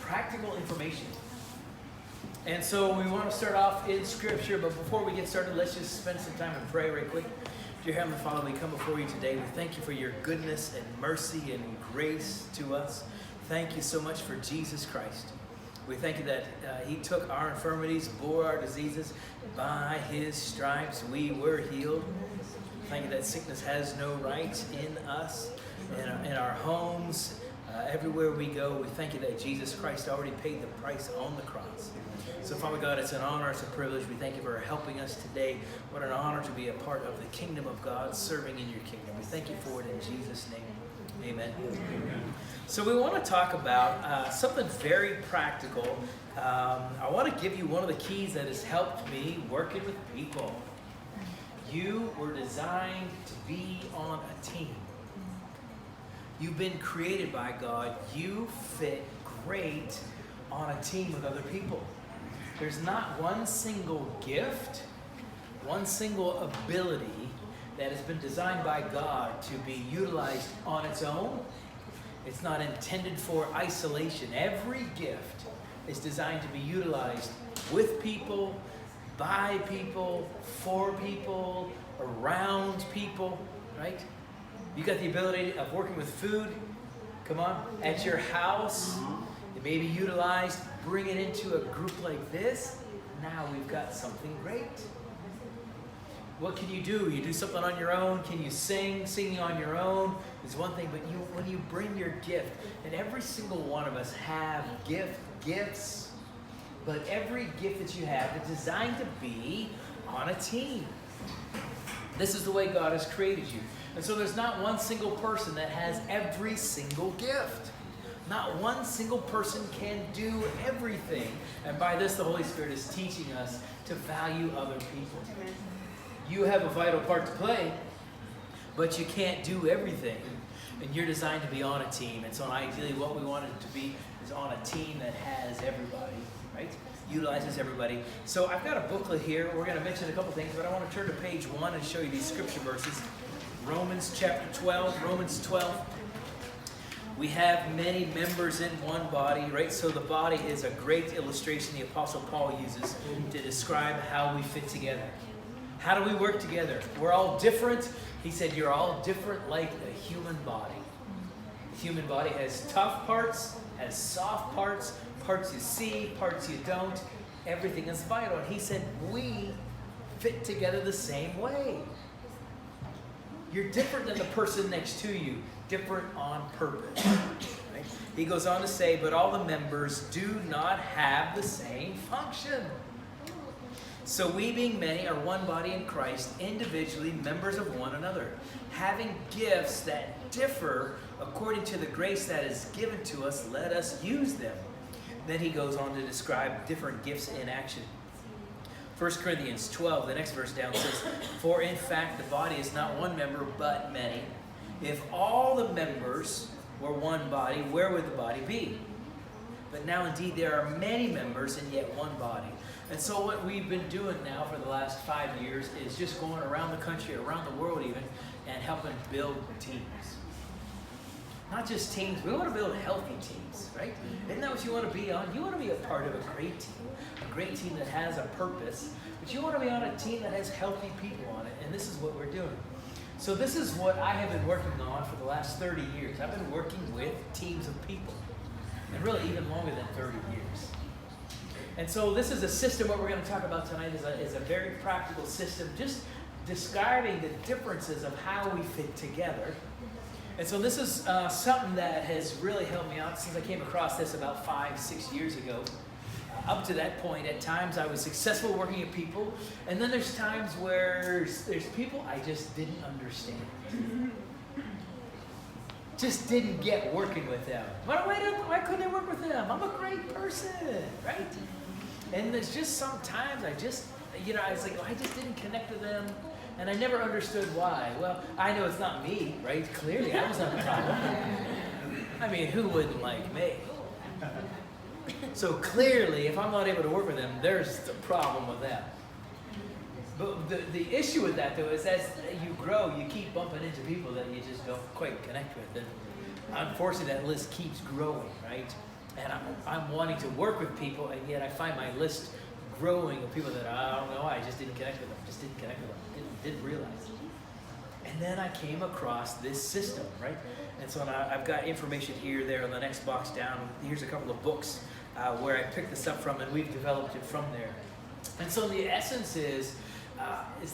practical information. And so we want to start off in Scripture, but before we get started, let's just spend some time and pray right quick. Dear Heavenly Father, we come before you today. We thank you for your goodness and mercy and grace to us. Thank you so much for Jesus Christ. We thank you that he took our infirmities, bore our diseases. By his stripes we were healed. Thank you that sickness has no right in us, in our homes, everywhere we go. We thank you that Jesus Christ already paid the price on the cross. So, Father God, it's an honor, it's a privilege. We thank you for helping us today. What an honor to be a part of the kingdom of God, serving in your kingdom. We thank you for it in Jesus' name. Amen. Amen. So we want to talk about something very practical. I want to give you one of the keys that has helped me working with people. You were designed to be on a team. You've been created by God. You fit great on a team with other people. There's not one single gift, one single ability that has been designed by God to be utilized on its own. It's not intended for isolation. Every gift is designed to be utilized with people, by people, for people, around people, right? You got the ability of working with food, come on, at your house. It may be utilized, bring it into a group like this. Now we've got something great. What can you do? You do something on your own. Can you sing? Singing on your own is one thing, but when you bring your gift, and every single one of us have gifts, but every gift that you have is designed to be on a team. This is the way God has created you. And so there's not one single person that has every single gift. Not one single person can do everything. And by this, the Holy Spirit is teaching us to value other people. Amen. You have a vital part to play, but you can't do everything. And you're designed to be on a team. And so ideally what we want it to be is on a team that has everybody, right? Utilizes everybody. So I've got a booklet here. We're going to mention a couple things, but I want to turn to page 1 and show you these scripture verses. Romans chapter 12, Romans 12. We have many members in one body, right? So the body is a great illustration the Apostle Paul uses to describe how we fit together. How do we work together? We're all different. He said you're all different like a human body. The human body has tough parts, has soft parts, parts you see, parts you don't. Everything is vital. And he said we fit together the same way. You're different than the person next to you. Different on purpose. Right? He goes on to say, but all the members do not have the same function. So we being many are one body in Christ, individually members of one another, having gifts that differ according to the grace that is given to us, let us use them. Then he goes on to describe different gifts in action. 1 Corinthians 12, the next verse down says, for in fact the body is not one member but many. If all the members were one body, where would the body be? But now indeed there are many members and yet one body. And so what we've been doing now for the last 5 years is just going around the country, around the world even, and helping build teams. Not just teams, we want to build healthy teams, right? Isn't that what you want to be on? You want to be a part of a great team that has a purpose, but you want to be on a team that has healthy people on it, and this is what we're doing. So this is what I have been working on for the last 30 years. I've been working with teams of people, and really even longer than 30 years. And so this is a system. What we're going to talk about tonight is a very practical system, just describing the differences of how we fit together. And so this is something that has really helped me out since I came across this about 5-6 years ago. Up to that point, at times I was successful working with people, and then there's times where there's people I just didn't understand. Just didn't get working with them. Why couldn't I work with them? I'm a great person, right? And there's just sometimes I just didn't connect with them, and I never understood why. Well, I know it's not me, right? Clearly, I was not the problem. I mean, who wouldn't like me? So clearly, if I'm not able to work with them, there's the problem with them. But the issue with that, though, is as you grow, you keep bumping into people that you just don't quite connect with. And unfortunately, that list keeps growing, right? And I'm wanting to work with people, and yet I find my list growing of people that I don't know, I just didn't connect with them, didn't realize. And then I came across this system, right? And so I've got information here, there, on the next box down. Here's a couple of books where I picked this up from, and we've developed it from there. And so the essence is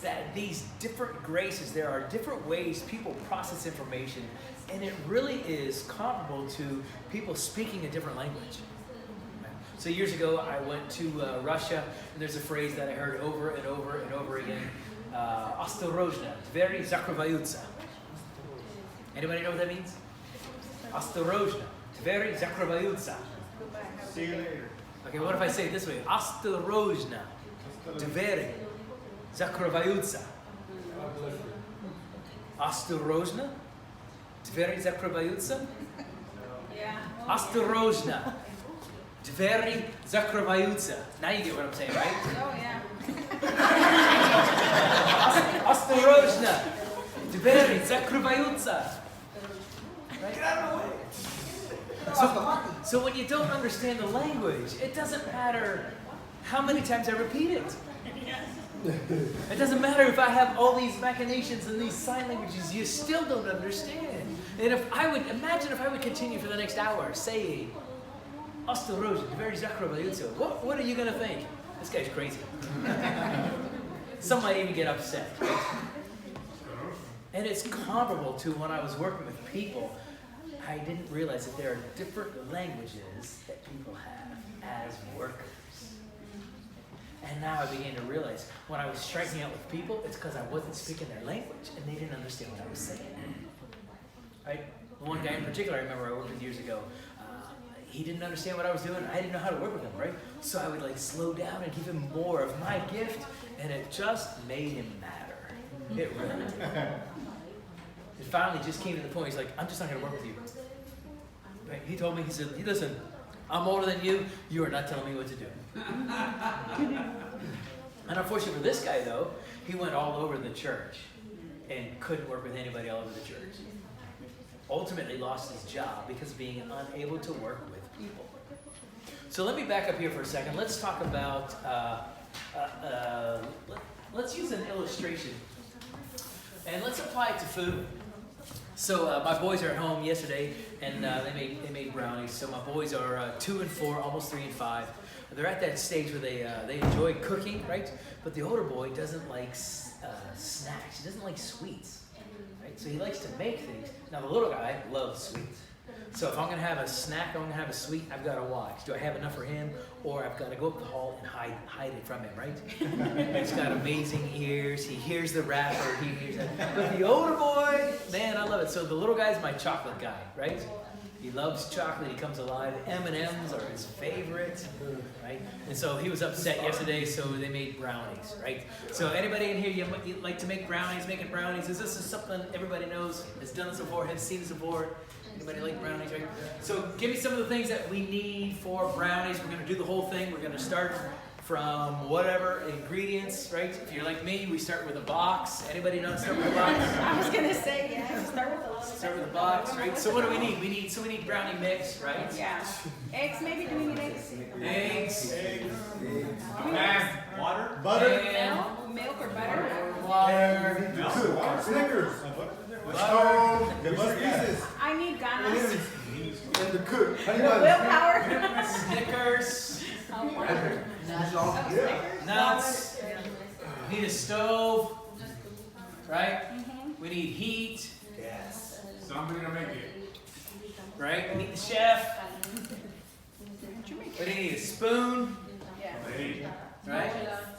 that these different graces, there are different ways people process information, and it really is comparable to people speaking a different language. So years ago, I went to Russia, and there's a phrase that I heard over and over and over again. Осторожно, двери закрываются. Anybody know what that means? Осторожно, двери закрываются. See you later. Okay, what if I say it this way? Осторожно, двери закрываются. Осторожно, двери закрываются. Осторожно, двери закрываются. Now you get what I'm saying, right? Oh, yeah. Осторожно, двери закрываются. Right? Get out of the way. So when you don't understand the language, it doesn't matter how many times I repeat it. It doesn't matter if I have all these machinations and these sign languages, you still don't understand. And imagine if I would continue for the next hour saying, Осторожно, двери закрываются. What are you going to think? This guy's crazy. Some might even get upset. Right? And it's comparable to when I was working with people. I didn't realize that there are different languages that people have as workers. And now I began to realize when I was striking out with people, it's because I wasn't speaking their language and they didn't understand what I was saying. Right? One guy in particular I remember I worked with years ago. He didn't understand what I was doing. I didn't know how to work with him, right? So I would slow down and give him more of my gift, and it just made him madder. It really did. It finally just came to the point, he's like, I'm just not going to work with you. Right? He told me, he said, listen, I'm older than you. You are not telling me what to do. And unfortunately for this guy, though, he went all over the church and couldn't work with anybody all over the church. Ultimately lost his job because of being unable to work with people. So let me back up here for a second. Let's talk about, let's use an illustration. And let's apply it to food. So my boys are at home yesterday, and they made brownies. So my boys are 2 and 4, almost 3 and 5. They're at that stage where they enjoy cooking, right? But the older boy doesn't like snacks. He doesn't like sweets. Right? So he likes to make things. Now the little guy loves sweets. So if I'm going to have a snack, I'm going to have a sweet, I've got to watch. Do I have enough for him? Or I've got to go up the hall and hide it from him, right? He's got amazing ears. He hears the rapper. He hears that. But the older boy, man, I love it. So the little guy's my chocolate guy, right? He loves chocolate. He comes alive. M&Ms are his favorite, right? And so he was upset yesterday, so they made brownies, right? So anybody in here, you like to make brownies, making brownies? Is this something everybody knows, has done this before, has seen this before? Anybody like brownies, right? So give me some of the things that we need for brownies. We're going to do the whole thing. We're going to start from whatever ingredients, right? If you're like me, we start with a box. Anybody know how to start with a box? I was going to say, yeah, start with a little. Start with a box, right? So what do we need? We need brownie mix, right? Yeah. Eggs, maybe? Do we need eggs? Eggs. Water. Butter. Milk or butter? Water. Snickers. Butter. The must pieces. I need ganas. And the cook. Honey buns. Willpower. Snickers. Nuts. We need a stove, right? We need heat. Yes. Somebody to make it. Right? We need the chef. We need a spoon, Yeah. Hey. right?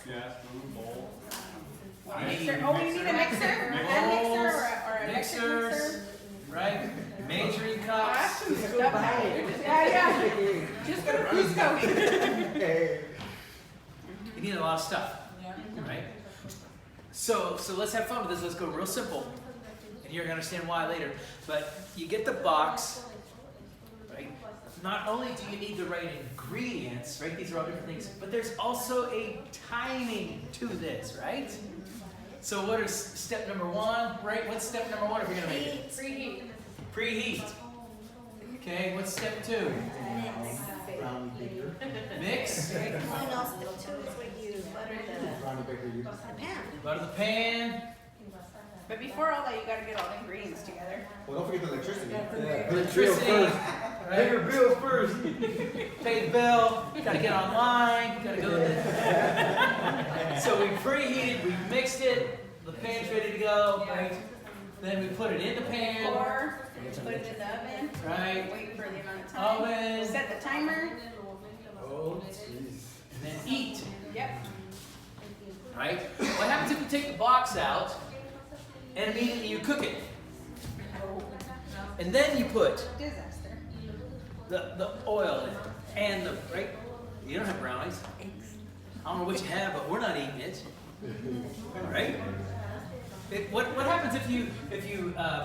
Yeah, spoon, bowl. Mixer. Oh, we need a mixer? A hand mixer or an electric Mixers, mixer? right? Measuring cups. Yeah. Just go to Cusco. You need a lot of stuff, right? So let's have fun with this. Let's go real simple. And you're going to understand why later. But you get the box, right? Not only do you need the right ingredients, right? These are all different things. But there's also a timing to this, right? So what is step number 1, right? What's step number 1 if you're going to make it? Preheat. Preheat. Okay, what's step 2? Mix. One also too is when you butter the pan. Butter the pan. But before all that, you gotta get all the ingredients together. Well, don't forget the electricity. Electricity. Pay your bill first. Pay the bill. Gotta get online. Gotta go there. So we preheated, we mixed it. The pan's ready to go, right? Then we put it in the pan. Or put it in the oven. Right. Wait for the amount of time. Oven. Set the timer. Oh, jeez. And then eat. Yep. Right? What happens if you take the box out and immediately you cook it? And then you put Disaster. the oil in it and the, right? You don't have brownies. I don't know what you have, but we're not eating it. Right? What happens if you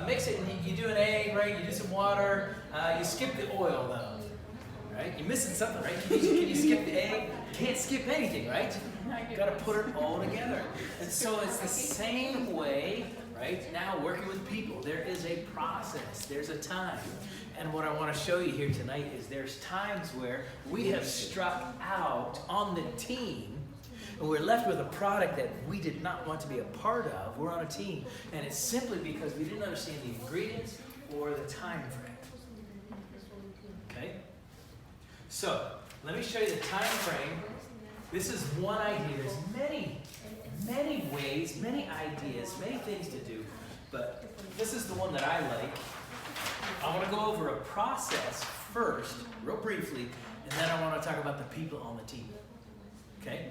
mix it and you do an egg, right? You do some water, you skip the oil though, right? You're missing something, right? Can you skip the egg? You can't skip anything, right? You got to put it all together. And so it's the same way, right? Now working with people, there is a process. There's a time. And what I want to show you here tonight is there's times where we have struck out on the team and we're left with a product that we did not want to be a part of. We're on a team. And it's simply because we didn't understand the ingredients or the time frame. Okay? So, let me show you the time frame. This is one idea. There's many ways, many ideas, many things to do. But this is the one that I like. I want to go over a process first, real briefly, and then I want to talk about the people on the team. Okay?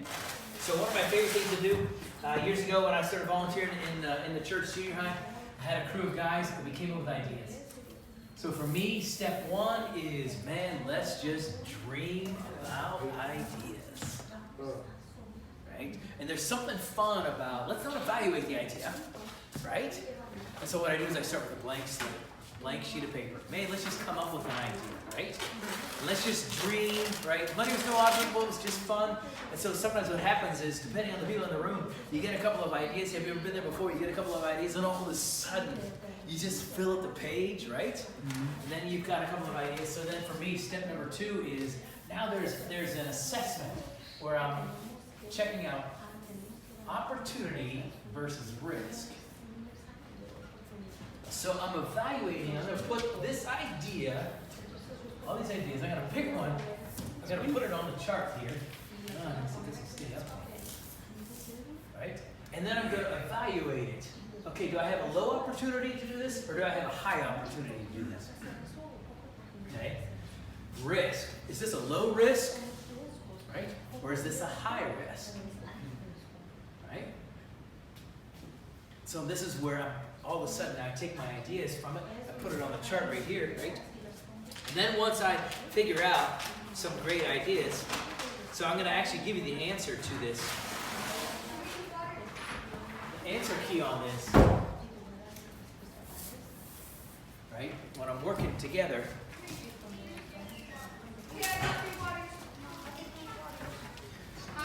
So one of my favorite things to do, years ago when I started volunteering in the church junior high, I had a crew of guys and we came up with ideas. So for me, step one is, man, let's just dream about ideas. Right? And there's something fun about, let's not evaluate the idea, right? And so what I do is I start with a blank slate, blank sheet of paper. Man, let's just come up with an idea, right? And let's just dream, right? Money was no object, it was just fun. And so sometimes what happens is, depending on the people in the room, you get a couple of ideas. Have you ever been there before? You get a couple of ideas, and all of a sudden, you just fill up the page, right? And then you've got a couple of ideas. So then for me, step number two is, now there's an assessment where I'm checking out opportunity versus risk. So I'm evaluating, I'm going to put this idea, all these ideas, I'm going to pick one, I'm going to put it on the chart here. Right? And then I'm going to evaluate it. Okay, do I have a low opportunity to do this, or do I have a high opportunity to do this? Okay? Risk. Is this a low risk? Right? Or is this a high risk? Right? So this is where all of a sudden I take my ideas from it, I put it on the chart right here, right? And then once I figure out some great ideas, so I'm going to actually give you the answer to this. The answer key on this, right? When I'm working together,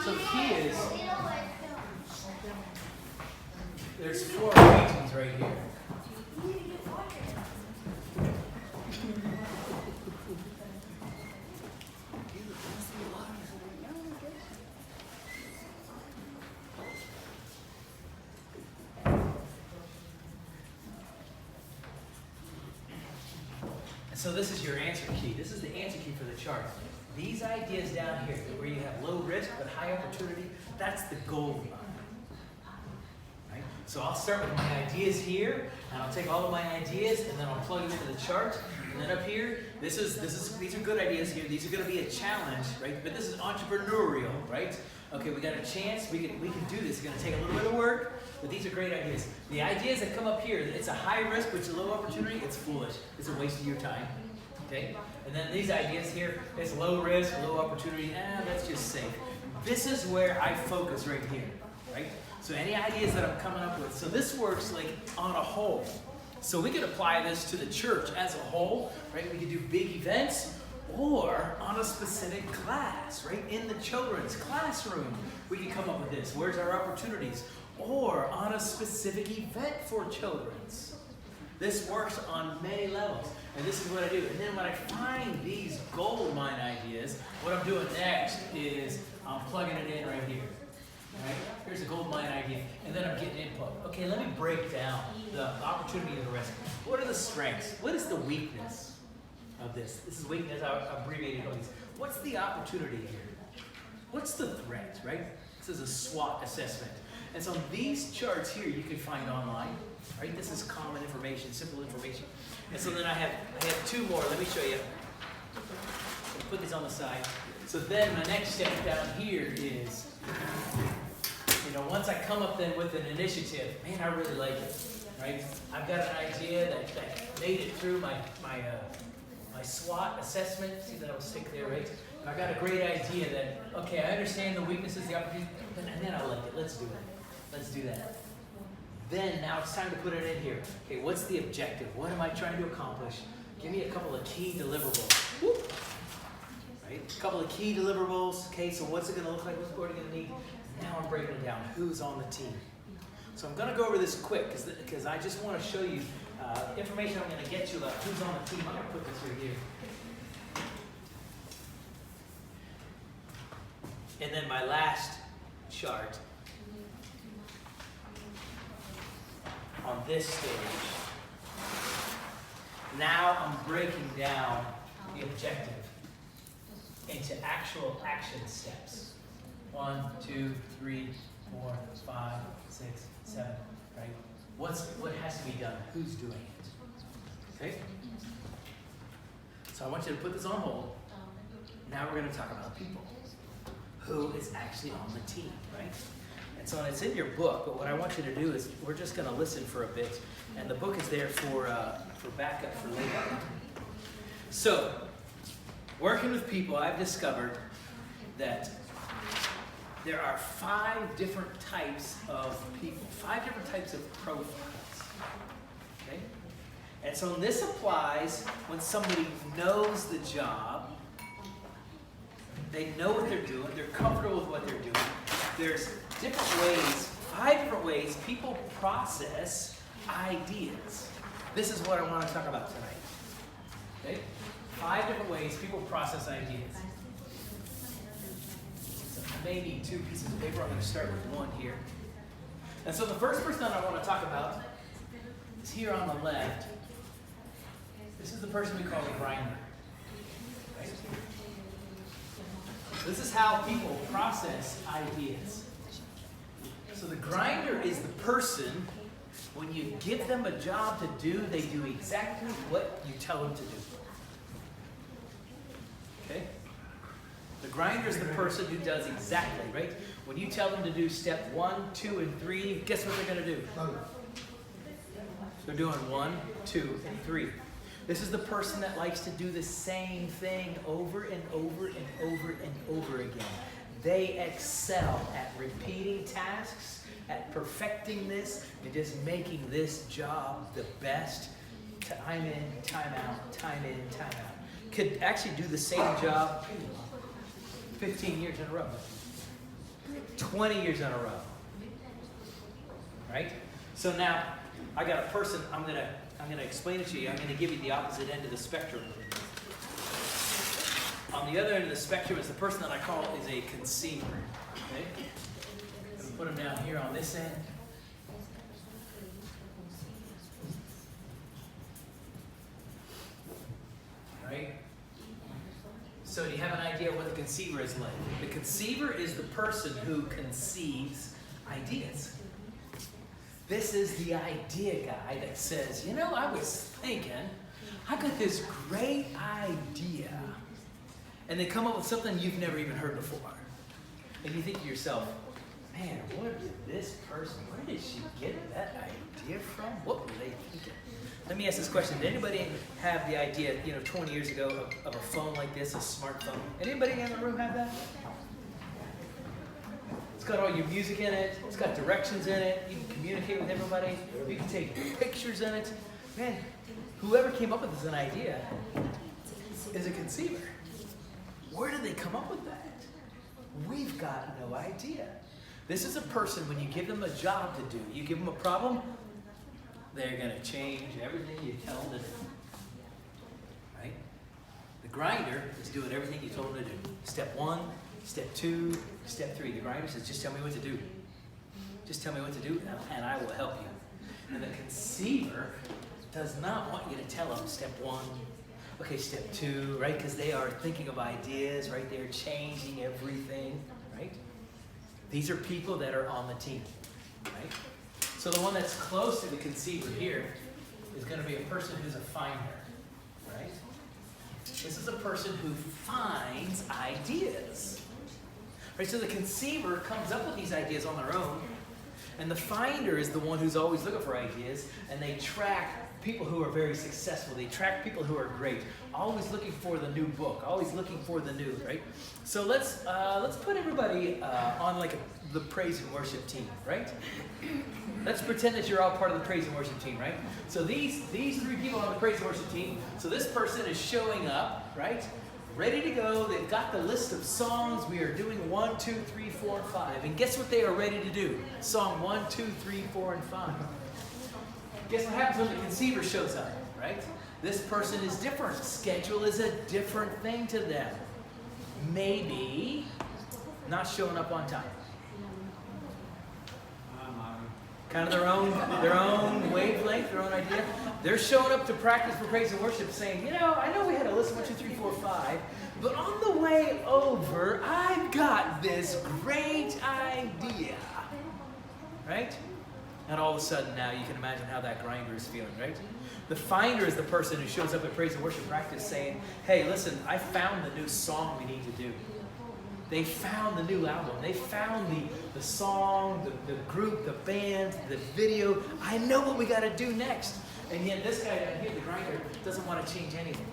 so the key is, there's 4 regions right here. So this is your answer key. This is the answer key for the chart. These ideas down here, where you have low risk but high opportunity, that's the gold line. Right? So I'll start with my ideas here, and I'll take all of my ideas, and then I'll plug them into the chart. And then up here, these are good ideas here. These are going to be a challenge, right? But this is entrepreneurial, right? Okay, we got a chance. We can do this. It's going to take a little bit of work, but these are great ideas. The ideas that come up here, it's a high risk, but it's a low opportunity. It's foolish. It's a waste of your time. Okay? And then these ideas here, it's low risk, low opportunity. That's just safe. This is where I focus right here, right? So any ideas that I'm coming up with. So this works like on a whole. So we could apply this to the church as a whole, right? We could do big events, or on a specific class, right? In the children's classroom, we can come up with this. Where's our opportunities? Or on a specific event for children's. This works on many levels. And this is what I do. And then when I find these gold mine ideas, what I'm doing next is I'm plugging it in right here. Right? Here's a gold mine idea. And then I'm getting input. Okay, let me break down the opportunity of the rest. What are the strengths? What is the weakness of this? This is weakness. I abbreviated all these. What's the opportunity here? What's the threat, right? This is a SWOT assessment. And so these charts here you can find online. Right? This is common information, simple information. And so then I have two more. Let me show you. Put these on the side. So then my next step down here is, once I come up then with an initiative, man, I really like it, right? I've got an idea that made it through my SWOT assessment. See that I will stick there, right? And I got a great idea that, okay, I understand the weaknesses, the opportunities, and then I like it. Let's do it. Let's do that. Then now it's time to put it in here. Okay, what's the objective? What am I trying to accomplish? Give me a couple of key deliverables. Whoop. Right? A couple of key deliverables. Okay, so what's it going to look like? What's the board going to need? Now I'm breaking it down. Who's on the team? So I'm going to go over this quick because I just want to show you information I'm going to get you about who's on the team. I'm going to put this right here. And then my last chart on this stage. Now I'm breaking down the objective into actual action steps. 1, 2, 3, 4, 5, 6, 7, right? What has to be done? Who's doing it? Okay? So I want you to put this on hold. Now we're going to talk about people. Who is actually on the team, right? And so it's in your book, but what I want you to do is we're just going to listen for a bit, and the book is there for backup for later. So, working with people, I've discovered that there are 5 different types of people, 5 different types of profiles. Okay? And so this applies when somebody knows the job, they know what they're doing, they're comfortable with what they're doing. There's different ways, 5 different ways people process ideas. This is what I want to talk about tonight. Okay? 5 different ways people process ideas. So I may need 2 pieces of paper. I'm going to start with 1 here. And so the first person I want to talk about is here on the left. This is the person we call the grinder. Right? This is how people process ideas. So the grinder is the person, when you give them a job to do, they do exactly what you tell them to do. Okay? The grinder is the person who does exactly, right? When you tell them to do step 1, 2, and 3, guess what they're going to do? They're doing 1, 2, and 3. This is the person that likes to do the same thing over and over and over and over again. They excel at repeating tasks, at perfecting this, and just making this job the best. Time in, time out, time in, time out. Could actually do the same job 15 years in a row. 20 years in a row. Right? So now, I got a person, I'm gonna explain it to you. I'm going to give you the opposite end of the spectrum. On the other end of the spectrum is the person that I call is a conceiver. Okay? I'm going to put them down here on this end. Right? So do you have an idea what the conceiver is like? The conceiver is the person who conceives ideas. This is the idea guy that says, I was thinking, I got this great idea. And they come up with something you've never even heard before. And you think to yourself, man, what did this person, where did she get that idea from? What were they thinking? Let me ask this question. Did anybody have the idea, 20 years ago of a phone like this, a smartphone? Anybody in the room have that? It's got all your music in it. It's got directions in it. You can communicate with everybody. You can take pictures in it. Man, whoever came up with this idea is a conceiver. Where did they come up with that? We've got no idea. This is a person, when you give them a job to do, you give them a problem, they're going to change everything you tell them to do. grinder is doing everything you told him to do. Step 1, step 2, step 3. The grinder says, just tell me what to do. Just tell me what to do, and I will help you. And the conceiver does not want you to tell them step 1, okay, step 2, right? Because they are thinking of ideas, right? They're changing everything, right? These are people that are on the team, right? So the one that's close to the conceiver here is going to be a person who's a finder, right? This is a person who finds ideas, right? So the conceiver comes up with these ideas on their own, and the finder is the one who's always looking for ideas, and they track people who are very successful. They track people who are great, always looking for the new book, always looking for the new, right? So let's put everybody on like the praise and worship team, right? Let's pretend that you're all part of the praise and worship team, right? So these 3 people on the praise and worship team, so this person is showing up, right? Ready to go. They've got the list of songs. We are doing 1, 2, 3, 4, and 5. And guess what they are ready to do? Song 1, 2, 3, 4, and 5. Guess what happens when the conceiver shows up, right? This person is different. Schedule is a different thing to them. Maybe not showing up on time. Kind of their own wavelength, their own idea. They're showing up to practice for praise and worship saying, you know, I know we had a list of 1, 2, 3, 4, 5, but on the way over, I've got this great idea, right? And all of a sudden now you can imagine how that grinder is feeling, right? The finder is the person who shows up at praise and worship practice saying, hey, listen, I found the new song we need to do. They found the new album. They found the song, the group, the band, the video. I know what we got to do next. And yet this guy down here, the grinder, doesn't want to change anything.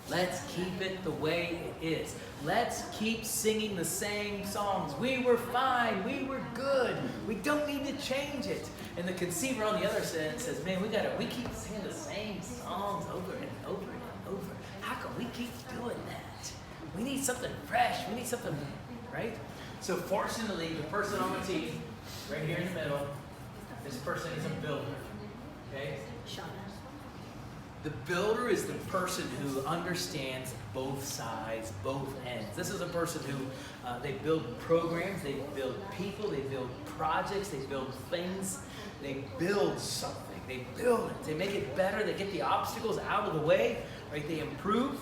Let's keep it the way it is. Let's keep singing the same songs. We were fine. We were good. We don't need to change it. And the conceiver on the other side says, man, we keep singing the same songs over and over and over. How come we keep doing that? We need something fresh. We need something, right? So fortunately, the person on the team, right here in the middle, this person is a builder, okay? The builder is the person who understands both sides, both ends. This is a person who, they build programs, they build people, they build projects, they build things, they build something. They build it, they make it better, they get the obstacles out of the way, right? They improve,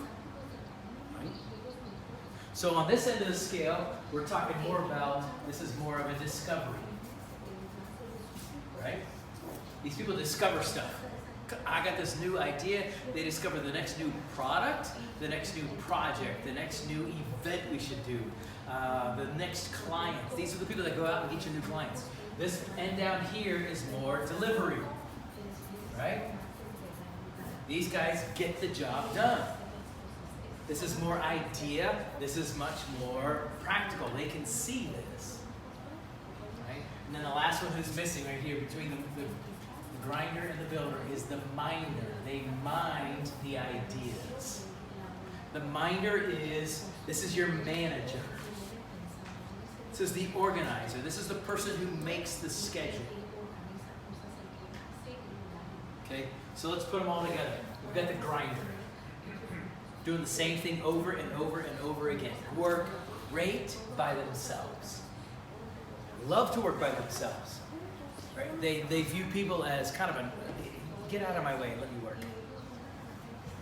right? So on this end of the scale, we're talking more about, this is more of a discovery, right? These people discover stuff. I got this new idea. They discover the next new product, the next new project, the next new event we should do, the next clients. These are the people that go out and get your new clients. This end down here is more delivery, right? These guys get the job done. This is more idea. This is much more practical. They can see this, right? And then the last one who's missing right here between the grinder and the builder is the minder. They mind the ideas. The minder is, this is your manager. This is the organizer. This is the person who makes the schedule. Okay, so let's put them all together. We've got the grinder. Doing the same thing over and over and over again. Work great by themselves. Love to work by themselves. Right? They view people as kind of a, get out of my way and let me work.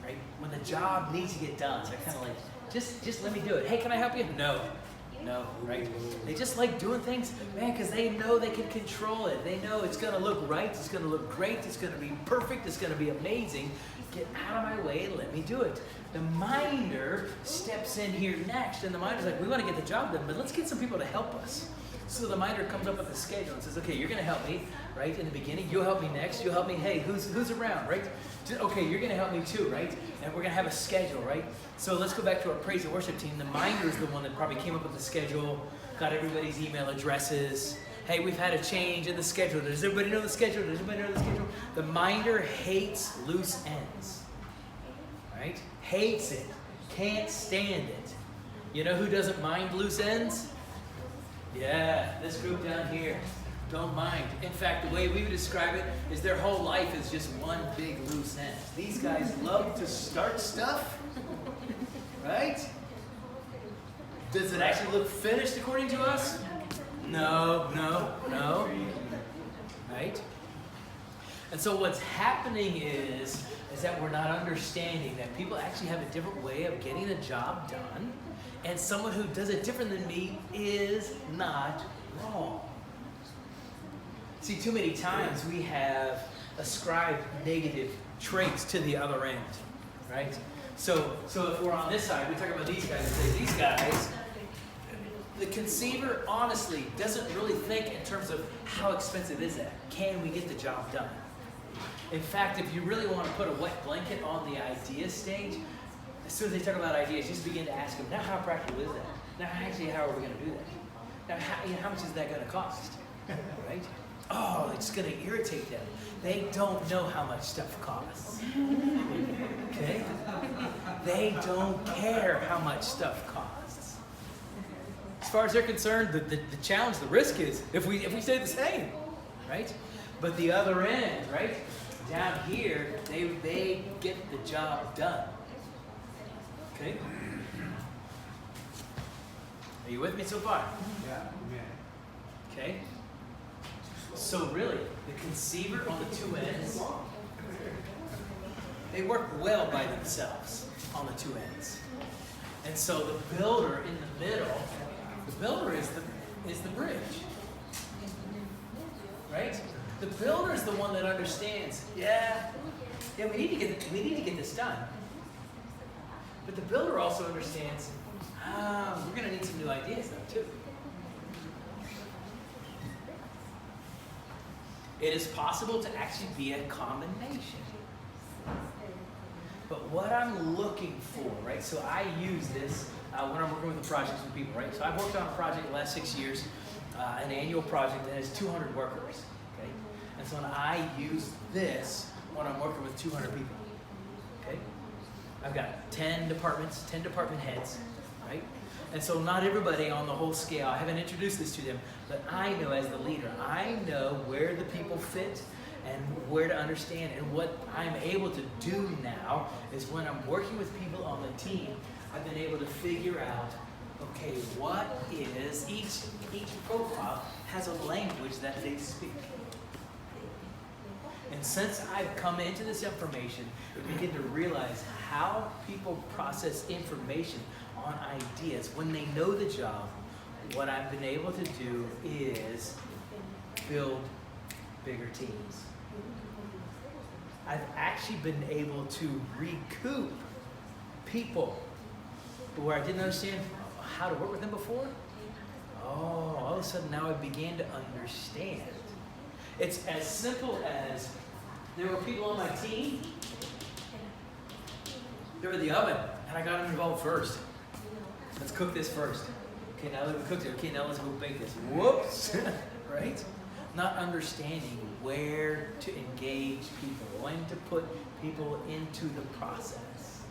Right? When the job needs to get done, they're kind of like, just let me do it. Hey, can I help you? No, right? They just like doing things, man, because they know they can control it. They know it's going to look right, it's going to look great, it's going to be perfect, it's going to be amazing. Get out of my way and let me do it. The minder steps in here next, and the minder's like, we want to get the job done, but let's get some people to help us. So the minder comes up with a schedule and says, okay, you're going to help me, right, in the beginning. You'll help me next. You'll help me, hey, who's around, right? Okay, you're going to help me too, right? And we're going to have a schedule, right? So let's go back to our praise and worship team. The minder is the one that probably came up with the schedule, got everybody's email addresses. Hey, we've had a change in the schedule. Does everybody know the schedule? Does everybody know the schedule? The minder hates loose ends, right? Hates it. Can't stand it. You know who doesn't mind loose ends? Yeah, this group down here don't mind. In fact, the way we would describe it is their whole life is just one big loose end. These guys love to start stuff right? Does it actually look finished according to us? No. Right? And so what's happening is that we're not understanding that people actually have a different way of getting the job done, and someone who does it different than me is not wrong. See, too many times we have ascribed negative traits to the other end, right? So if we're on this side, we talk about these guys and say, these guys, the conceiver honestly doesn't really think in terms of how expensive is that? Can we get the job done? In fact, if you really want to put a wet blanket on the idea stage, as soon as they talk about ideas, just begin to ask them, now how practical is that? Now actually, how are we going to do that? Now how much is that going to cost? Right? Oh, it's going to irritate them. They don't know how much stuff costs. Okay? They don't care how much stuff costs. As far as they're concerned, the challenge, the risk is if we stay the same, right? But the other end, right? Down here, they get the job done. Okay? Are you with me so far? Yeah. Okay? So really, the conceiver on the two ends, they work well by themselves on the two ends. And so the builder in the middle, the builder is the bridge. Right? The builder is the one that understands, yeah, we need to get this done. But the builder also understands, we're going to need some new ideas though too. It is possible to actually be a combination. But what I'm looking for, right? So I use this when I'm working with the projects with people, right? So I've worked on a project the last 6 years, an annual project that has 200 workers, okay? And so I use this when I'm working with 200 people, okay? I've got 10 departments, 10 department heads, right? And so not everybody on the whole scale, I haven't introduced this to them, but I know as the leader, I know where the people fit and where to understand. And what I'm able to do now is when I'm working with people on the team, I've been able to figure out, okay, what is, each profile has a language that they speak. And since I've come into this information, I begin to realize how people process information on ideas. When they know the job, what I've been able to do is build bigger teams. I've actually been able to recoup people where I didn't understand how to work with them before. Oh, all of a sudden now I began to understand. It's as simple as there were people on my team, they were in the oven, and I got them involved first. Let's cook this first. Okay, now that we cooked it, okay, now let's go bake this. Whoops, right? Not understanding where to engage people, when to put people into the process.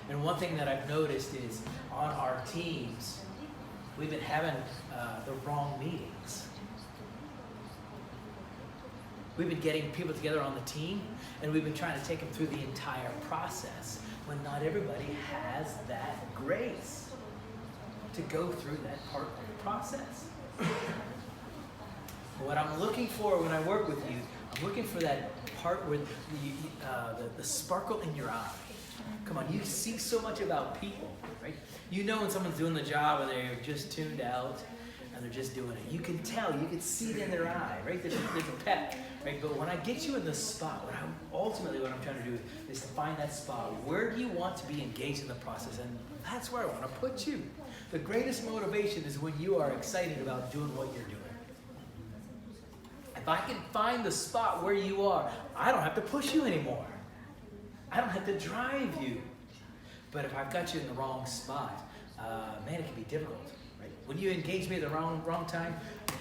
And one thing that I've noticed is on our teams, we've been having the wrong meetings. We've been getting people together on the team, and we've been trying to take them through the entire process when not everybody has that grace to go through that part of the process. What I'm looking for when I work with you, I'm looking for that part where the sparkle in your eye. Come on, you see so much about people, right? You know when someone's doing the job and they're just tuned out and they're just doing it. You can tell, you can see it in their eye, right? There's a pep, right? But when I get you in the spot, what I'm trying to do is to find that spot. Where do you want to be engaged in the process? And that's where I want to put you. The greatest motivation is when you are excited about doing what you're doing. If I can find the spot where you are, I don't have to push you anymore. I don't have to drive you. But if I've got you in the wrong spot, man, it can be difficult, right? When you engage me at the wrong time,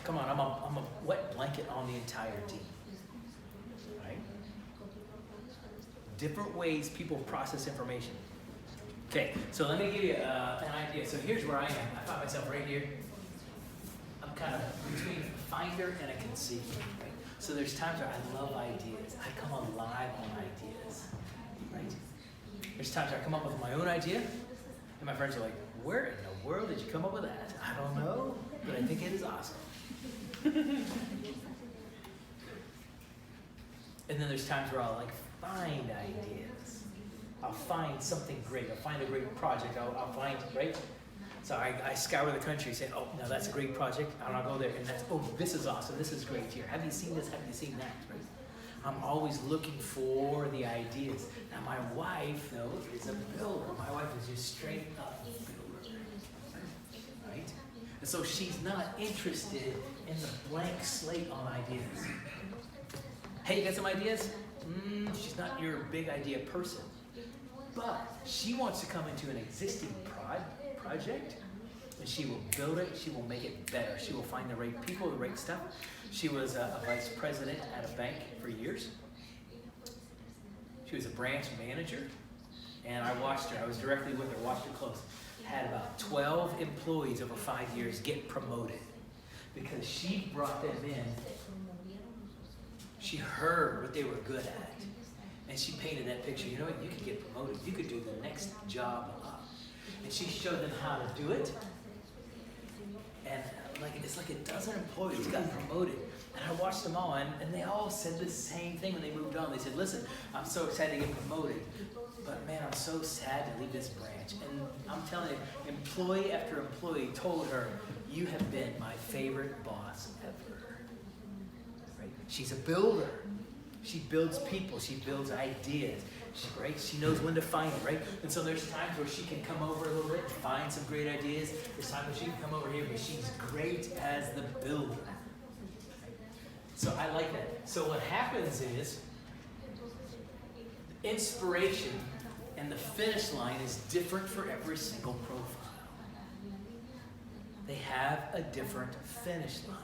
come on, I'm a wet blanket on the entire team, right? Different ways people process information. Okay, so let me give you an idea. So here's where I am. I find myself right here. I'm kind of between a finder and a conceiver, right? So there's times where I love ideas. I come alive on ideas, right? There's times where I come up with my own idea, and And my friends are like, where in the world did you come up with that? I don't know, but I think it is awesome. And then there's times where I'll like find ideas. I'll find something great. I'll find a great project. I'll find, right? So I scour the country saying, oh, now that's a great project. And I'll go there and that's, oh, this is awesome. This is great here. Have you seen this? Have you seen that? Right? I'm always looking for the ideas. Now my wife, though, is a builder. My wife is just straight up builder. Right? And so she's not interested in the blank slate on ideas. Hey, you got some ideas? She's not your big idea person. But she wants to come into an existing project, and she will build it, she will make it better. She will find the right people, the right stuff. She was a vice president at a bank for years. She was a branch manager, and I watched her. I was directly with her, watched her close. Had about 12 employees over 5 years get promoted because she brought them in. She heard what they were good at, and she painted that picture. You know what? You could get promoted. You could do the next job up. And she showed them how to do it. And it's like a dozen employees got promoted. And I watched them all, and they all said the same thing when they moved on. They said, listen, I'm so excited to get promoted, but man, I'm so sad to leave this branch. And I'm telling you, employee after employee told her, you have been my favorite boss ever. Right? She's a builder. She builds people. She builds ideas. She knows when to find it, right? And so there's times where she can come over a little bit and find some great ideas. There's times where she can come over here, but she's great as the builder. So I like that. So what happens is inspiration and the finish line is different for every single profile. They have a different finish line.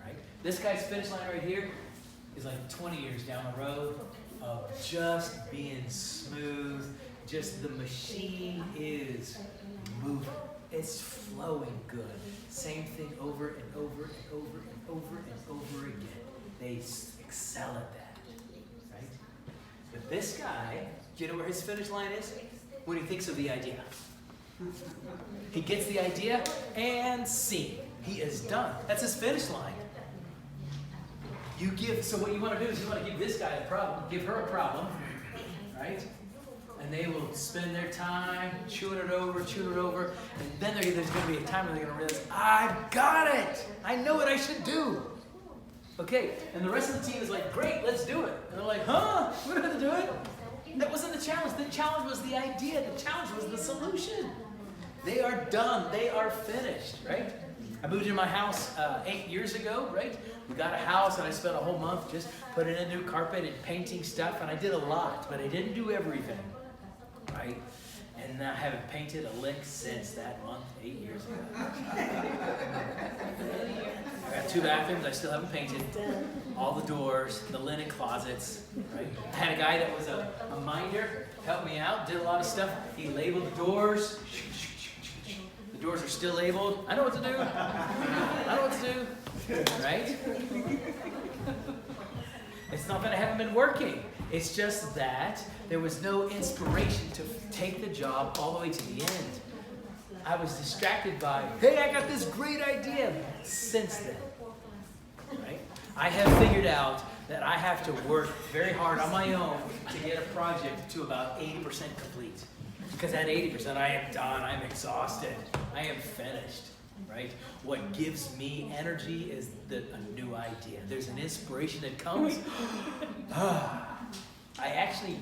Right? This guy's finish line right here is like 20 years down the road of just being smooth. Just the machine is moving. It's flowing good. Same thing over and over and over and over and over again. They excel at that. Right? But this guy, do you know where his finish line is? When he thinks of the idea. He gets the idea and scene. He is done. That's his finish line. So what you want to do is you want to give this guy a problem, give her a problem, right? And they will spend their time chewing it over, and then there's going to be a time where they're going to realize, I've got it! I know what I should do! Okay, and the rest of the team is like, great, let's do it. And they're like, huh? We don't have to do it? That wasn't the challenge. The challenge was the idea. The challenge was the solution. They are done. They are finished, right? I moved into my house 8 years ago, right? We got a house and I spent a whole month just putting in new carpet and painting stuff, and I did a lot, but I didn't do everything, right? And I haven't painted a lick since that month 8 years ago. I got 2 bathrooms I still haven't painted. All the doors, the linen closets, right? I had a guy that was a minder, helped me out, did a lot of stuff. He labeled the doors. The doors are still labeled. I know what to do. I know what to do. Right? It's not that I haven't been working. It's just that there was no inspiration to take the job all the way to the end. I was distracted by, hey, I got this great idea. Since then, right? I have figured out that I have to work very hard on my own to get a project to about 80% complete. Because at 80%, I am done. I'm exhausted. I am finished. Right? What gives me energy is a new idea. There's an inspiration that comes. I actually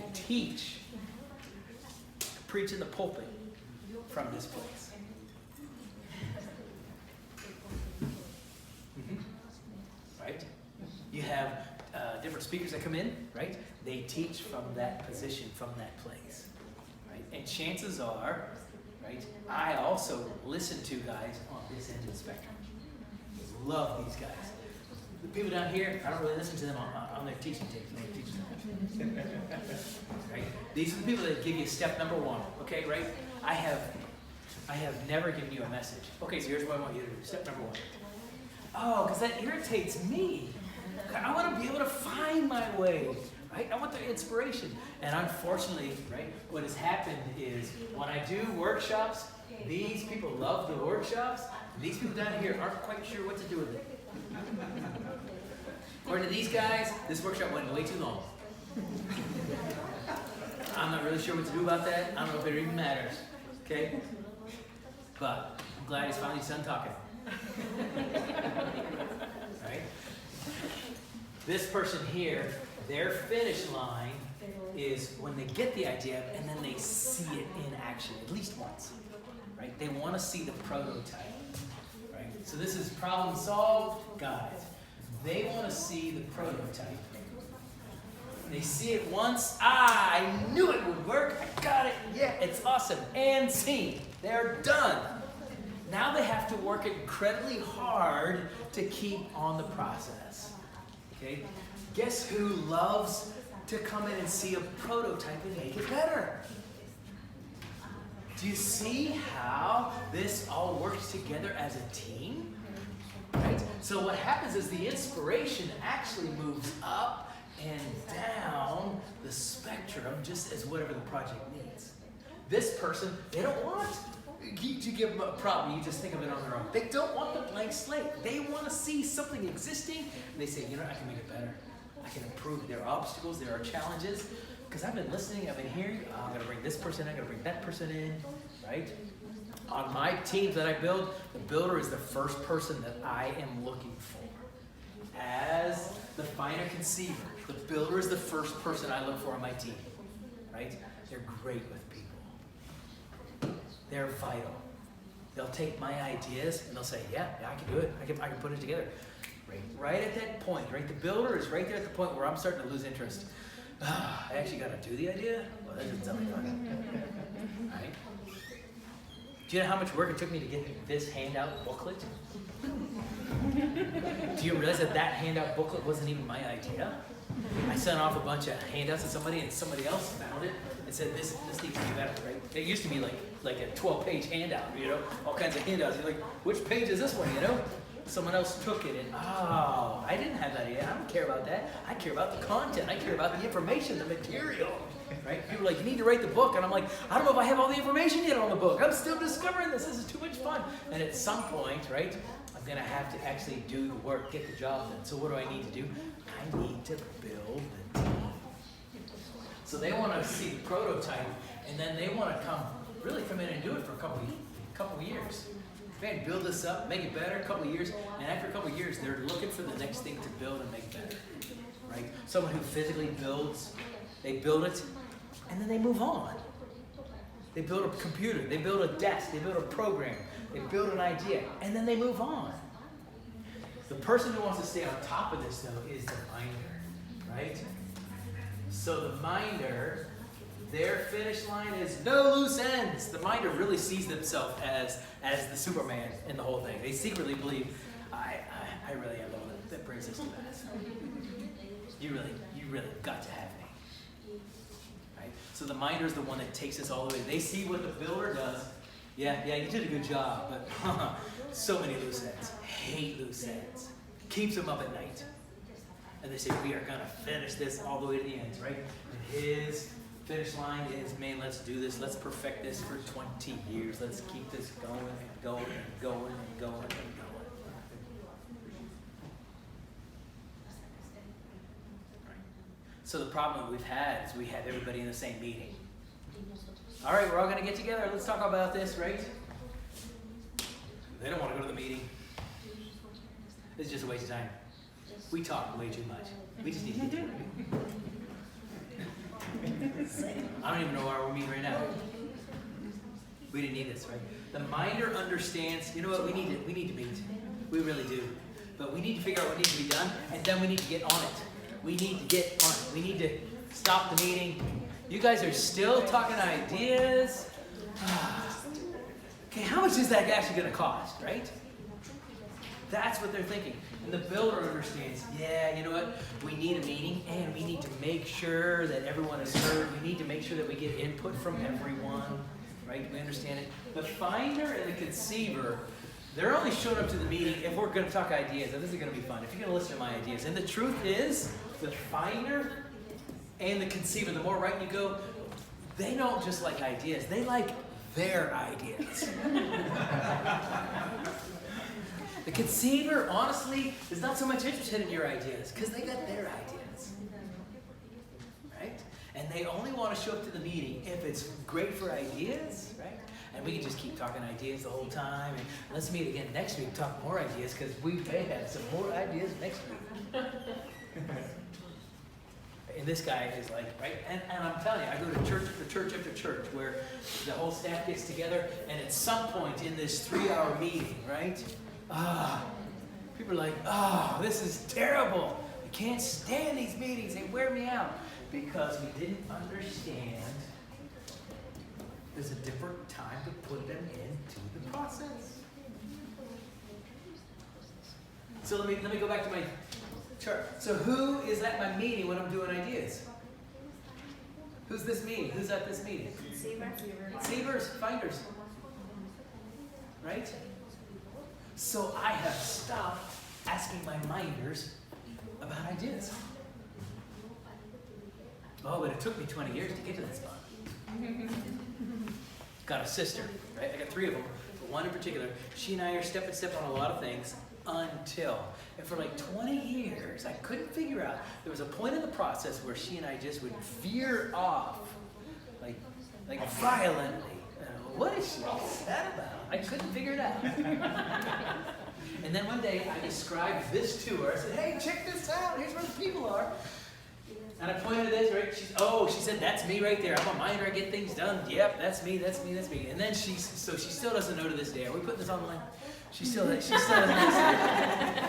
preach in the pulpit from this place. Right? You have different speakers that come in, right? They teach from that position, from that place. Right? And chances are, right, I also listen to guys on this end of the spectrum. Love these guys. The people down here, I don't really listen to them on their teaching tapes. Right? These are the people that give you step number 1. Okay, right? I have never given you a message. Okay, so here's what I want you to do. Step number 1. Oh, because that irritates me. I want to be able to find my way. right? I want the inspiration. And unfortunately, right, what has happened is when I do workshops, these people love the workshops. These people down here aren't quite sure what to do with it. According to these guys, this workshop went way too long. I'm not really sure what to do about that. I don't know if it even matters. Okay? But I'm glad he's finally done talking. Right? This person here, their finish line is when they get the idea and then they see it in action at least once. Right? They want to see the prototype. Right? So this is problem solved, got it. They want to see the prototype. They see it once. I knew it would work. I got it. Yeah, it's awesome. And seen. They're done. Now they have to work incredibly hard to keep on the process. Okay? Guess who loves to come in and see a prototype and make it better? Do you see how this all works together as a team? Right? So what happens is the inspiration actually moves up and down the spectrum just as whatever the project needs. This person, they don't want you to give them a problem, you just think of it on their own. They don't want the blank slate. They want to see something existing, and they say, you know, I can make it better. I can improve. There are obstacles, there are challenges. Because I've been listening, I've been hearing, I'm going to bring this person in, I'm going to bring that person in, right? On my teams that I build, the builder is the first person that I am looking for. As the finer conceiver, the builder is the first person I look for on my team, right? They're great with people. They're vital. They'll take my ideas and they'll say, yeah, I can do it. I can put it together. Right at that point, right? The builder is right there at the point where I'm starting to lose interest. I actually got to do the idea? Well, that doesn't sound like fun. Right? Do you know how much work it took me to get this handout booklet? Do you realize that that handout booklet wasn't even my idea? I sent off a bunch of handouts to somebody and somebody else found it and said, this needs to be better, right? It used to be like a 12-page handout, you know, all kinds of handouts. You're like, which page is this one, you know? Someone else took it and, oh, I didn't have that idea. I don't care about that. I care about the content. I care about the information, the material, right? People are like, you need to write the book. And I'm like, I don't know if I have all the information yet on the book. I'm still discovering this. This is too much fun. And at some point, right, I'm going to have to actually do the work, get the job done. So what do I need to do? I need to build the team. So they want to see the prototype, and then they want to really come in and do it for a couple years. Man, build this up, make it better, a couple of years, and after a couple of years, they're looking for the next thing to build and make better, right? Someone who physically builds, they build it, and then they move on. They build a computer, they build a desk, they build a program, they build an idea, and then they move on. The person who wants to stay on top of this, though, is the minder, right? So the minder, their finish line is no loose ends. The minder really sees themselves as the Superman in the whole thing. They secretly believe, I really am the one that brings us to that. You really got to have me. Right? So the minder is the one that takes us all the way. They see what the builder does. Yeah, you did a good job, but so many loose ends. Hate loose ends. Keeps them up at night. And they say, we are going to finish this all the way to the end, right? And his finish line is, man, let's do this. Let's perfect this for 20 years. Let's keep this going and going and going and going and going. Right. So the problem that we've had is we have everybody in the same meeting. All right, we're all going to get together. Let's talk about this, right? They don't want to go to the meeting. It's just a waste of time. We talk way too much. We just need to get to it. I don't even know why we're meeting right now. We didn't need this, right? The minder understands, you know what, we need to meet. We really do. But we need to figure out what needs to be done, and then we need to get on it. We need to get on it. We need to stop the meeting. You guys are still talking ideas. Okay, how much is that actually going to cost, right? That's what they're thinking. And the builder understands, yeah, you know what? We need a meeting, and we need to make sure that everyone is heard. We need to make sure that we get input from everyone, right? We understand it. The finder and the conceiver, they're only showing up to the meeting if we're going to talk ideas. And this is going to be fun. If you're going to listen to my ideas. And the truth is, the finder and the conceiver, the more right you go, they don't just like ideas, they like their ideas. The conceiver, honestly, is not so much interested in your ideas because they got their ideas. Right? And they only want to show up to the meeting if it's great for ideas, right? And we can just keep talking ideas the whole time. And let's meet again next week, talk more ideas because we may have some more ideas next week. And this guy is like, right? And I'm telling you, I go to church after church after church where the whole staff gets together, and at some point in this 3-hour meeting, right? People are like, this is terrible. I can't stand these meetings. They wear me out. Because we didn't understand there's a different time to put them into the process. So let me go back to my chart. So who is at my meeting when I'm doing ideas? Who's this meeting? Who's at this meeting? Conceivers, finders. Right? So I have stopped asking my minders about ideas. Oh, but it took me 20 years to get to that spot. Got a sister, right? I got 3 of them, but one in particular. She and I are step and step on a lot of things until, and for like 20 years, I couldn't figure out. There was a point in the process where she and I just would veer off, like violently. What is she upset about? I couldn't figure it out. And then one day I described this to her. I said, hey, check this out. Here's where the people are. And I pointed to this, right? She said, that's me right there. I'm a minder, I get things done. Yep, that's me. And then she still doesn't know to this day. Are we putting this online? She still doesn't know.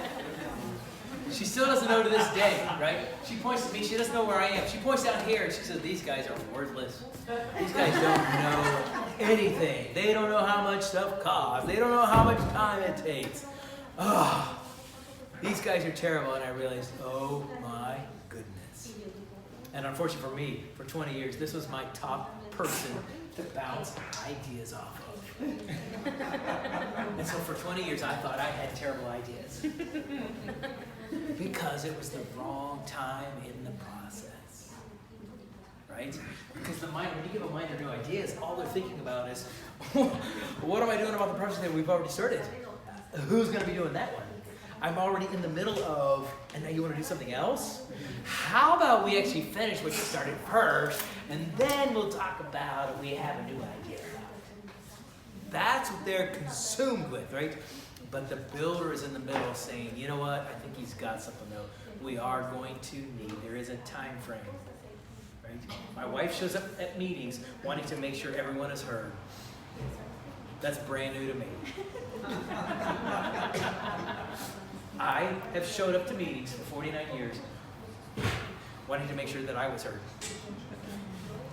She still doesn't know to this day, right? She points to me, she doesn't know where I am. She points down here and she says, these guys are worthless. These guys don't know anything. They don't know how much stuff costs. They don't know how much time it takes. These guys are terrible. And I realized, oh my goodness. And unfortunately for me, for 20 years, this was my top person to bounce ideas off of. And so for 20 years, I thought I had terrible ideas. Because it was the wrong time in the process. Right? Because the mind, when you give a minder new ideas, all they're thinking about is, what am I doing about the project that we've already started? Who's going to be doing that one? I'm already in the middle of, and now you want to do something else? How about we actually finish what you started first, and then we'll talk about if we have a new idea about it. That's what they're consumed with, right? But the builder is in the middle saying, you know what? I think he's got something though. We are going to need, there is a time frame, right? My wife shows up at meetings wanting to make sure everyone is heard. That's brand new to me. I have showed up to meetings for 49 years wanting to make sure that I was heard.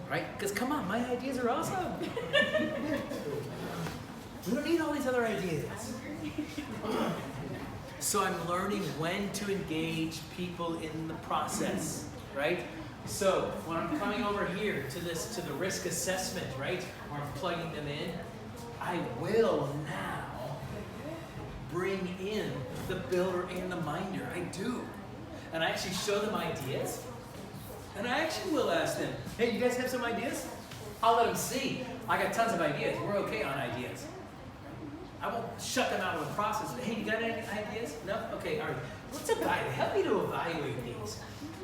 Right? Because come on, my ideas are awesome. We don't need all these other ideas. So I'm learning when to engage people in the process, right? So when I'm coming over here to the risk assessment, right, where I'm plugging them in, I will now bring in the builder and the minder. I do. And I actually show them ideas. And I actually will ask them, hey, you guys have some ideas? I'll let them see. I got tons of ideas. We're okay on ideas. I won't shut them out of the process. Hey, you got any ideas? No? Okay, all right. Let's evaluate. Help me to evaluate these,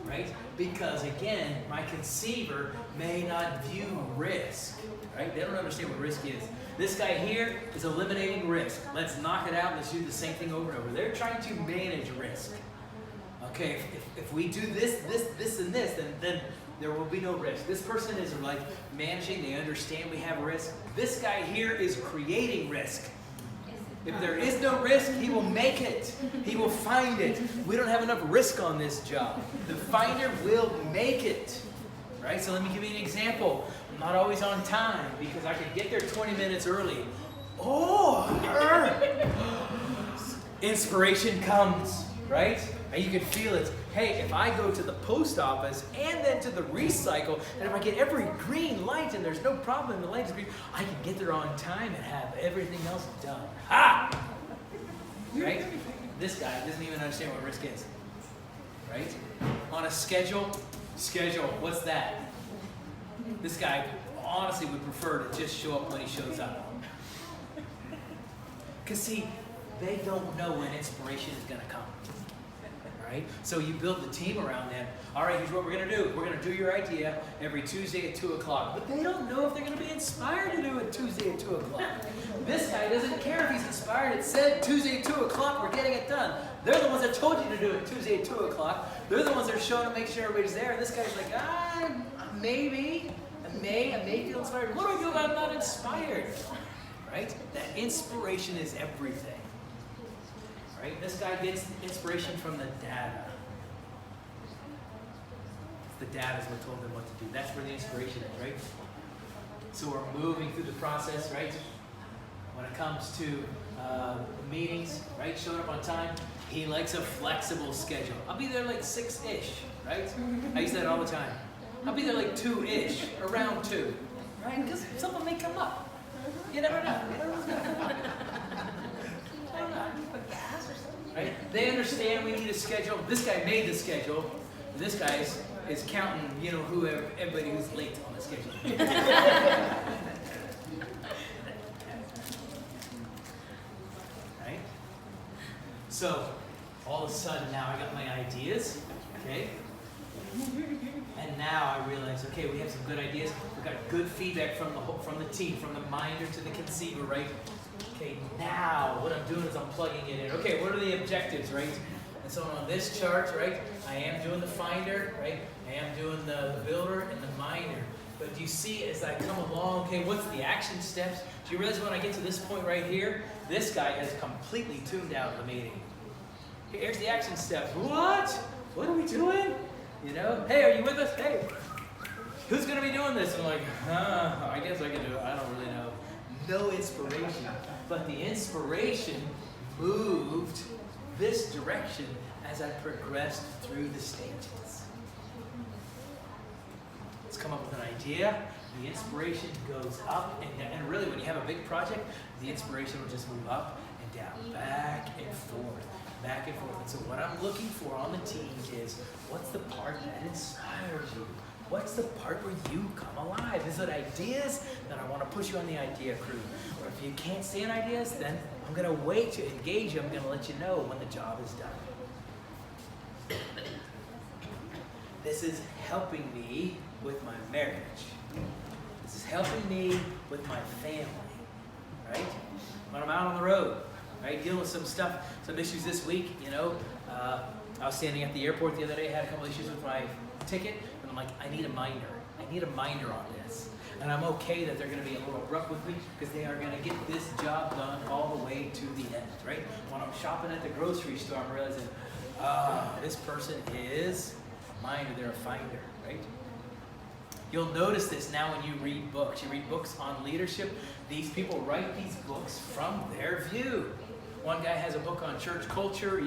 right? Because again, my conceiver may not view risk, right? They don't understand what risk is. This guy here is eliminating risk. Let's knock it out. Let's do the same thing over and over. They're trying to manage risk. Okay, if we do this, and this, then there will be no risk. This person is like managing. They understand we have risk. This guy here is creating risk. If there is no risk, he will make it. He will find it. We don't have enough risk on this job. The finder will make it. Right? So let me give you an example. I'm not always on time because I can get there 20 minutes early. Or inspiration comes, right? And you can feel it. Hey, if I go to the post office and then to the recycle, and if I get every green light and there's no problem, the light is green, I can get there on time and have everything else done. Ha! Right? This guy doesn't even understand what risk is. Right? On a schedule, Schedule, what's that? This guy honestly would prefer to just show up when he shows up. Because see, they don't know when inspiration is going to come. Right? So you build the team around them. All right, here's what we're going to do. We're going to do your idea every Tuesday at 2 o'clock. But they don't know if they're going to be inspired to do it Tuesday at 2 o'clock. This guy doesn't care if he's inspired. It said Tuesday at 2 o'clock, we're getting it done. They're the ones that told you to do it Tuesday at 2 o'clock. They're the ones that are showing to make sure everybody's there. And this guy's like, maybe. I may feel inspired. What do I do if I'm not inspired? Right? That inspiration is everything. Right? This guy gets inspiration from the data. The data is what told them what to do. That's where the inspiration is, right? So we're moving through the process, right? When it comes to meetings, right? Showing up on time. He likes a flexible schedule. I'll be there like 6-ish, right? I use that all the time. I'll be there like 2-ish, around 2, right? Because something may come up. You never know. You never know what's going to come up. Right? They understand we need a schedule. This guy made the schedule. This guy is counting, whoever, everybody who's late on the schedule. Right? So, all of a sudden now I got my ideas, okay? And now I realize, okay, we have some good ideas. We got good feedback from the team, from the minder to the conceiver, right? Okay, now what I'm doing is I'm plugging it in. Okay, what are the objectives, right? And so on this chart, right, I am doing the finder, right? I am doing the builder and the minder. But do you see as I come along, okay, what's the action steps? Do you realize when I get to this point right here, this guy has completely tuned out the meeting. Here's the action steps. What? What are we doing? Hey, are you with us? Hey, who's going to be doing this? I'm like, I guess I can do it. I don't really know. No inspiration. But the inspiration moved this direction as I progressed through the stages. Let's come up with an idea. The inspiration goes up and down. And really, when you have a big project, the inspiration will just move up and down, back and forth. Back and forth. And so what I'm looking for on the team is, what's the part that inspires you? What's the part where you come alive? Is it ideas? Then I want to push you on the idea crew. Or if you can't stand ideas, then I'm going to wait to engage you. I'm going to let you know when the job is done. This is helping me with my marriage. This is helping me with my family. Right? When I'm out on the road. Right, dealing with some stuff, some issues this week, I was standing at the airport the other day, had a couple issues with my ticket, and I'm like, I need a minder. I need a minder on this. And I'm okay that they're going to be a little abrupt with me, because they are going to get this job done all the way to the end, right? When I'm shopping at the grocery store, I'm realizing, this person is a minder, they're a finder, right? You'll notice this now when you read books. You read books on leadership. These people write these books from their view. One guy has a book on church culture,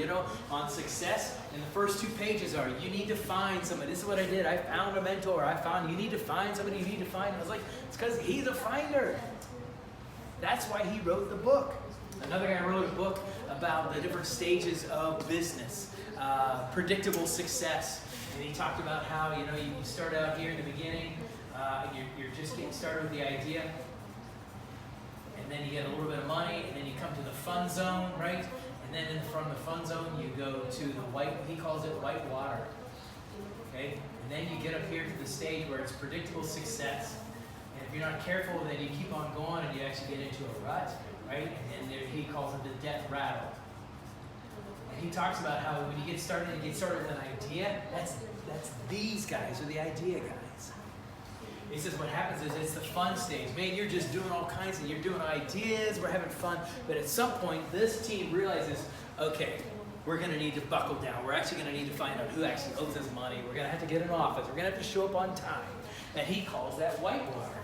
on success. And the first 2 pages are, you need to find somebody. This is what I did. I found a mentor. I found, you need to find somebody you need to find. And I was like, it's because he's a finder. That's why he wrote the book. Another guy wrote a book about the different stages of business. Predictable success. And he talked about how, you start out here in the beginning, and you're just getting started with the idea. And then you get a little bit of money, and then you come to the fun zone, right? And then from the fun zone, you go to the he calls it white water. Okay? And then you get up here to the stage where it's predictable success. And if you're not careful, then you keep on going, and you actually get into a rut, right? And then he calls it the death rattle. And he talks about how when you get started with an idea, that's these guys are the idea guys. He says what happens is it's the fun stage. Man, you're just doing all kinds you're doing ideas, we're having fun. But at some point, this team realizes, okay, we're going to need to buckle down. We're actually going to need to find out who actually owes us money. We're going to have to get an office. We're going to have to show up on time. And he calls that whitewater.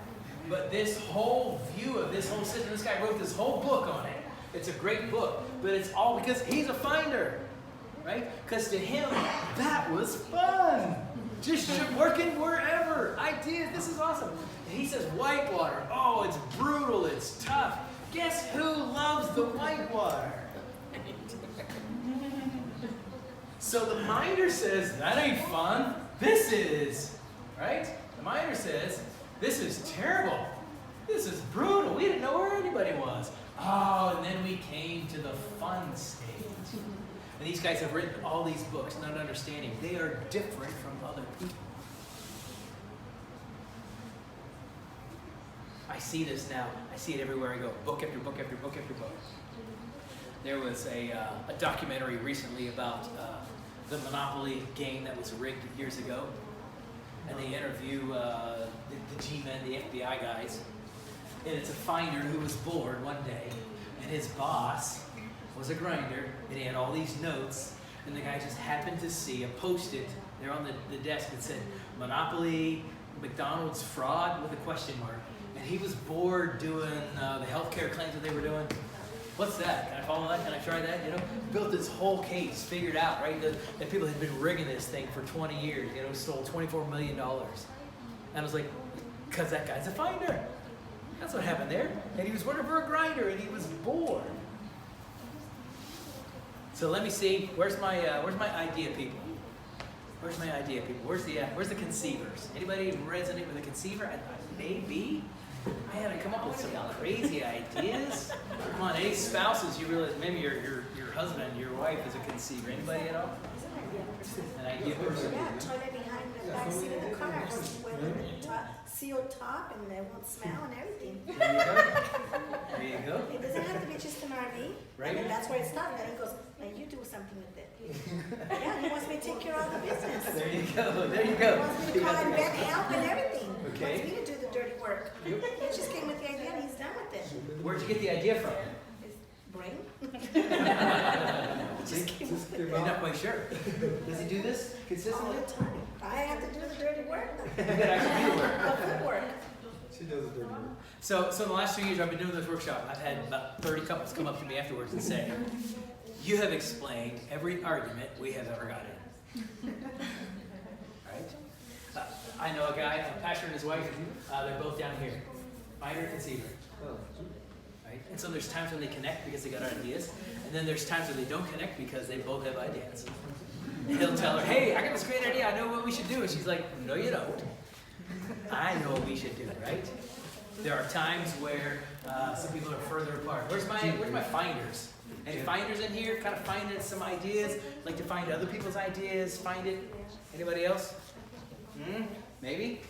But this whole view of this whole system, this guy wrote this whole book on it. It's a great book, but it's all because he's a finder, right? Because to him, that was fun. Just working wherever. Ideas, this is awesome. And he says whitewater. Oh, it's brutal, it's tough. Guess who loves the whitewater? So the minder says, that ain't fun. this is, right? The miner says, this is terrible. This is brutal. We didn't know where anybody was. Oh, and then we came to the fun stage. And these guys have written all these books, not understanding they are different from other people. I see this now. I see it everywhere I go. Book after book after book after book. There was a documentary recently about the Monopoly game that was rigged years ago. And they interview the G-men, the FBI guys. And it's a finder who was bored one day. And his boss was a grinder. And he had all these notes. And the guy just happened to see a Post-it there on the desk that said, Monopoly, McDonald's fraud with a question mark. And he was bored doing the healthcare claims that they were doing. What's that? Can I follow that? Can I try that? You know, built this whole case, figured out, right, that people had been rigging this thing for 20 years. You know, stole $24 million. And I was like, because that guy's a finder. That's what happened there. And he was working for a grinder, and he was bored. So let me see. Where's my idea people? Where's my idea people? Where's the conceivers? Anybody resonate with a conceiver? Maybe. I had to come up with some crazy ideas. Come on, any spouses you realize maybe your husband, your wife is a conceiver. Anybody at all? An idea person? Yeah, toilet behind the back seat of the car with a sealed top and they won't smell and everything. There you go. There you go. It doesn't have to be just an RV. Right. I mean, that's where it stopped. Then he goes, now you do something with it. Yeah, he wants me to take care of all the business. There you go. There you He go. wants me to call him back help and everything. Okay. He wants me to do the dirty work. He just came with the idea and he's done with it. Where'd you get the idea from? His brain. You're not quite sure. Does he do this All consistently? the time. I have to do the dirty work. You gotta actually do the work. The footwork. She does the dirty work. So in the last 2 years I've been doing this workshop, I've had about 30 couples come up to me afterwards and say, you have explained every argument we have ever got in. Right? I know a guy, a pastor and his wife, they're both down here. Finder and conceiver. Right? And so there's times when they connect because they got ideas, and then there's times when they don't connect because they both have ideas. And he'll tell her, hey, I got this great idea, I know what we should do. And she's like, no you don't. I know what we should do, right? There are times where some people are further apart. Where's my finders? Any finders in here? Kind of finding some ideas? Like to find other people's ideas? Find it? Anybody else? Maybe?